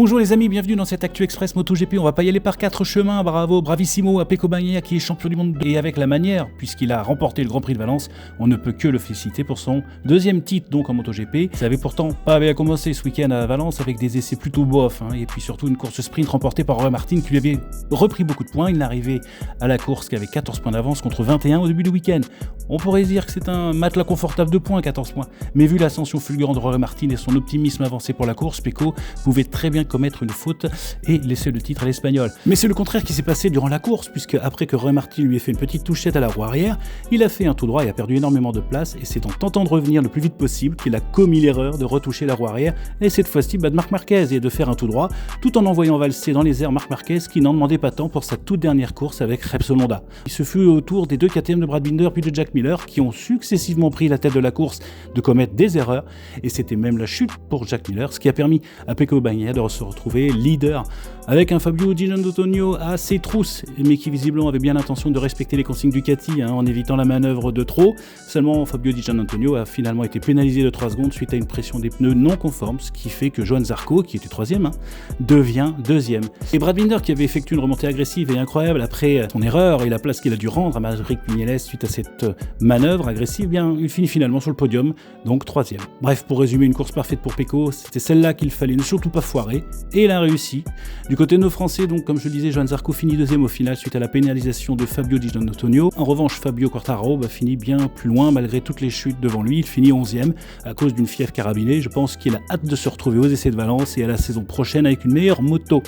Bonjour les amis, bienvenue dans cette Actu Express MotoGP. On va pas y aller par 4 chemins. Bravo, bravissimo à Pecco Bagnaia qui est champion du monde et avec la manière, puisqu'il a remporté le Grand Prix de Valence. On ne peut que le féliciter pour son deuxième titre donc en MotoGP. Ça avait pourtant pas bien commencé ce week-end à Valence avec des essais plutôt bof, et puis surtout une course sprint remportée par Jorge Martin qui lui avait repris beaucoup de points. Il n'arrivait à la course qu'avec 14 points d'avance contre 21 au début du week-end. On pourrait dire que c'est un matelas confortable de points, 14 points. Mais vu l'ascension fulgurante de Jorge Martin et son optimisme avancé pour la course, Pecco pouvait très bien commettre une faute et laisser le titre à l'Espagnol. Mais c'est le contraire qui s'est passé durant la course, puisque après que Jorge Martin lui ait fait une petite touchette à la roue arrière, il a fait un tout droit et a perdu énormément de place, et c'est en tentant de revenir le plus vite possible qu'il a commis l'erreur de retoucher la roue arrière, et cette fois-ci de Marc Marquez et de faire un tout droit, tout en envoyant valser dans les airs Marc Marquez qui n'en demandait pas tant pour sa toute dernière course avec Repsol Honda. Ce fut au tour des deux KTM de Brad Binder puis de Jack Miller qui ont successivement pris la tête de la course de commettre des erreurs, et c'était même la chute pour Jack Miller, ce qui a permis à Pecco Bagnaia de se retrouver leader avec un Fabio Di Giannantonio à ses trousses, mais qui visiblement avait bien l'intention de respecter les consignes Ducati en évitant la manœuvre de trop. Seulement Fabio Di Giannantonio a finalement été pénalisé de 3 secondes suite à une pression des pneus non conformes, ce qui fait que Johann Zarco, qui était 3e, devient 2e. Et Brad Binder, qui avait effectué une remontée agressive et incroyable après son erreur et la place qu'il a dû rendre à Maverick Viñales suite à cette manœuvre agressive, il finit finalement sur le podium, donc 3e. Bref, pour résumer, une course parfaite pour Pecco, c'était celle-là qu'il fallait ne surtout pas foirer, et il a réussi. Du côté de nos Français, donc comme je le disais, Johann Zarco finit 2e au final suite à la pénalisation de Fabio Di Giannantonio. En revanche, Fabio Quartararo finit bien plus loin malgré toutes les chutes devant lui. Il finit 11e à cause d'une fièvre carabinée. Je pense qu'il a hâte de se retrouver aux essais de Valence et à la saison prochaine avec une meilleure moto,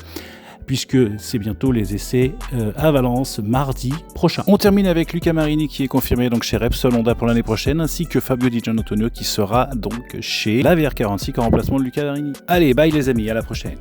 puisque c'est bientôt les essais à Valence mardi prochain. On termine avec Luca Marini qui est confirmé donc chez Repsol Honda pour l'année prochaine, ainsi que Fabio Di Giannantonio qui sera donc chez la VR46 en remplacement de Luca Marini. Allez, bye les amis, à la prochaine.